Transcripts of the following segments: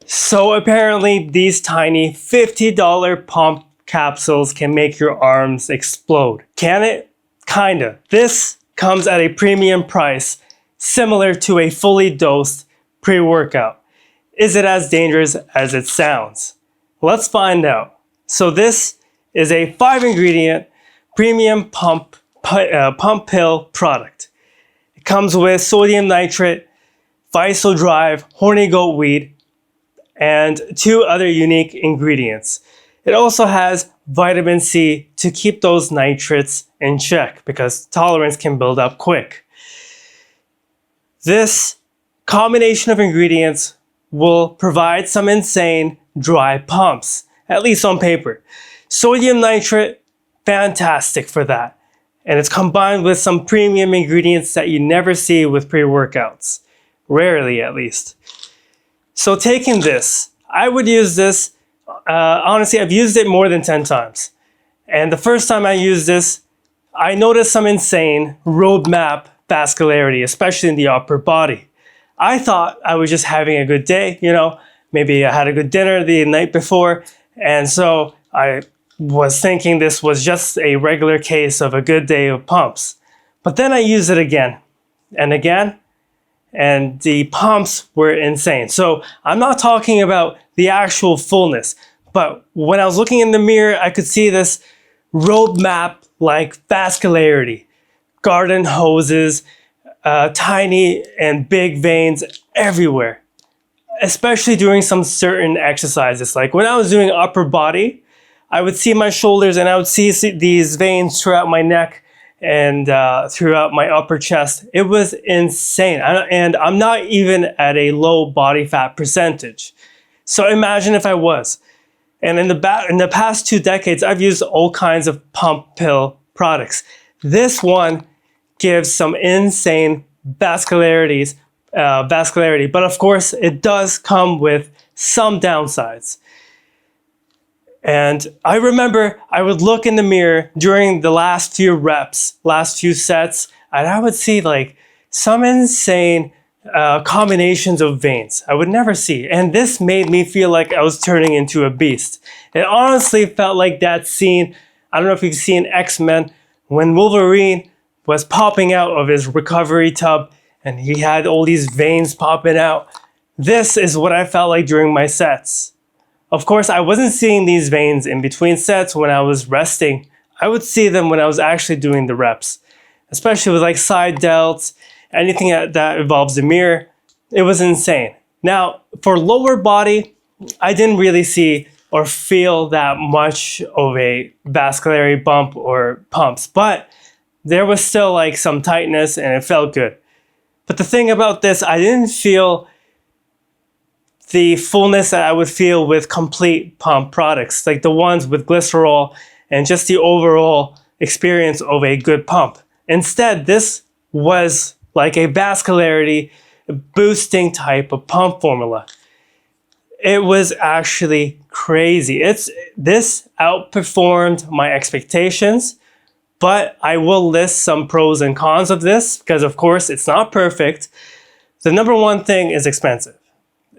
So apparently these tiny $50 pump capsules can make your arms explode. Can it? Kinda. This comes at a premium price, similar to a fully dosed pre-workout. Is it as dangerous as it sounds? Let's find out. So this is a 5-ingredient premium pump pill product. It comes with sodium nitrate, Visal Drive, horny goat weed, and 2 other unique ingredients. It also has vitamin C to keep those nitrates in check because tolerance can build up quick. This combination of ingredients will provide some insane dry pumps, at least on paper. Sodium nitrate, fantastic for that. And it's combined with some premium ingredients that you never see with pre-workouts. Rarely, at least. So taking this, I would use this, honestly, I've used it more than 10 times. And the first time I used this, I noticed some insane roadmap vascularity, especially in the upper body. I thought I was just having a good day, maybe I had a good dinner the night before, and so I was thinking this was just a regular case of a good day of pumps. But then I used it again and again, and the pumps were insane. So I'm not talking about the actual fullness, but when I was looking in the mirror, I could see this roadmap like vascularity, garden hoses, tiny and big veins everywhere, especially during some certain exercises. Like when I was doing upper body, I would see my shoulders and I would see these veins throughout my neck and throughout my upper chest. It was insane. And I'm not even at a low body fat percentage. So imagine if I was. And in the past 2 decades, I've used all kinds of pump pill products. This one gives some insane vascularity, but of course it does come with some downsides. And I remember I would look in the mirror during the last few reps, last few sets, and I would see like some insane combinations of veins I would never see. And this made me feel like I was turning into a beast. It honestly felt like that scene, I don't know if you've seen X-Men, when Wolverine was popping out of his recovery tub and he had all these veins popping out. This is what I felt like during my sets. Of course, I wasn't seeing these veins in between sets when I was resting. I would see them when I was actually doing the reps, especially with like side delts, anything that involves the mirror. It was insane. Now, for lower body, I didn't really see or feel that much of a vascularity bump or pumps, but there was still like some tightness and it felt good. But the thing about this, I didn't feel the fullness that I would feel with complete pump products, like the ones with glycerol and just the overall experience of a good pump. Instead, this was like a vascularity boosting type of pump formula. It was actually crazy. This outperformed my expectations, but I will list some pros and cons of this because of course it's not perfect. The number one thing is expensive.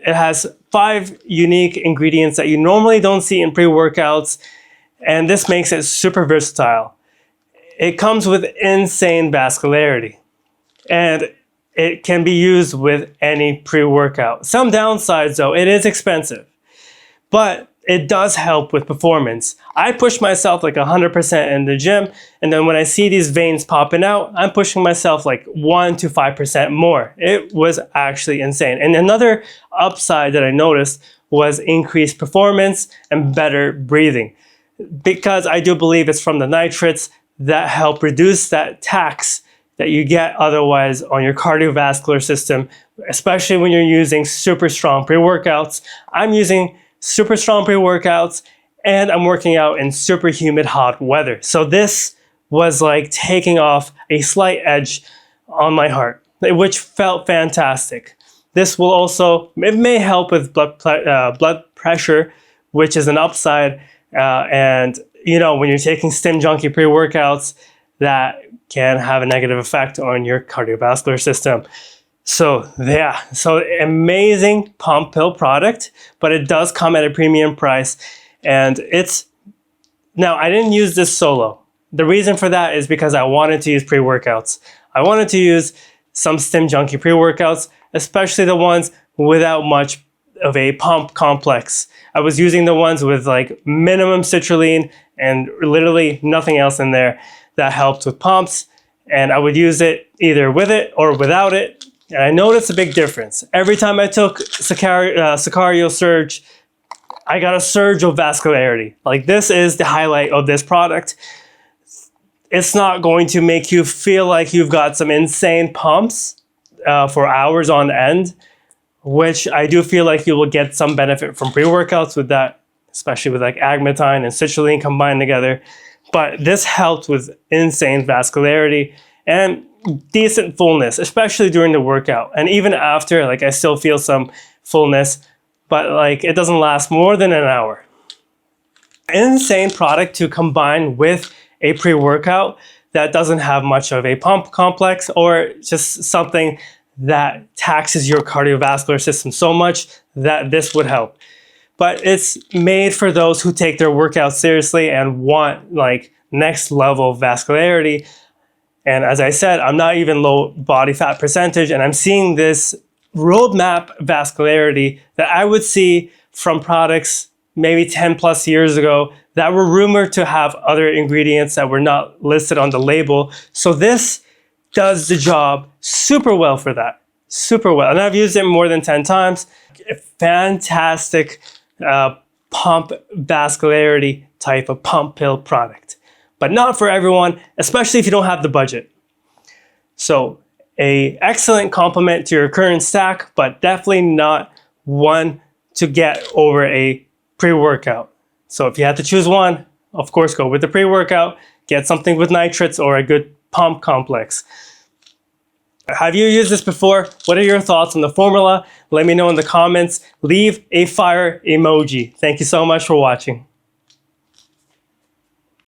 It has 5 unique ingredients that you normally don't see in pre-workouts, and this makes it super versatile. It comes with insane vascularity, and it can be used with any pre-workout. Some downsides though, it is expensive, but it does help with performance. I push myself like 100% in the gym, and then when I see these veins popping out, I'm pushing myself like 1 to 5% more. It was actually insane. And another upside that I noticed was increased performance and better breathing, because I do believe it's from the nitrates that help reduce that tax that you get otherwise on your cardiovascular system, especially when you're using super strong pre-workouts. I'm using super strong pre-workouts and I'm working out in super humid hot weather. So this was like taking off a slight edge on my heart, which felt fantastic. This will also, it may help with blood pressure, which is an upside. And when you're taking stim-junkie pre-workouts, that can have a negative effect on your cardiovascular system. So yeah, so amazing pump pill product, but it does come at a premium price. And now I didn't use this solo. The reason for that is because I wanted to use pre-workouts. I wanted to use some stim-junkie pre-workouts, especially the ones without much of a pump complex. I was using the ones with like minimum citrulline and literally nothing else in there that helped with pumps. And I would use it either with it or without it. And I noticed a big difference. Every time I took Sicario Surge, I got a surge of vascularity. Like, this is the highlight of this product. It's not going to make you feel like you've got some insane pumps for hours on end, which I do feel like you will get some benefit from pre-workouts with that, especially with like agmatine and citrulline combined together. But this helped with insane vascularity and decent fullness, especially during the workout. And even after, like, I still feel some fullness, but like it doesn't last more than an hour. Insane product to combine with a pre-workout that doesn't have much of a pump complex or just something that taxes your cardiovascular system so much that this would help. But it's made for those who take their workout seriously and want like next level vascularity. And as I said, I'm not even low body fat percentage, and I'm seeing this roadmap vascularity that I would see from products maybe 10 plus years ago that were rumored to have other ingredients that were not listed on the label. So this does the job super well for that, super well. And I've used it more than 10 times. A fantastic pump vascularity type of pump pill product, but not for everyone, especially if you don't have the budget. So an excellent complement to your current stack, but definitely not one to get over a pre-workout. So if you had to choose one, of course, go with the pre-workout, get something with nitrates or a good pump complex. Have you used this before? What are your thoughts on the formula? Let me know in the comments. Leave a fire emoji. Thank you so much for watching.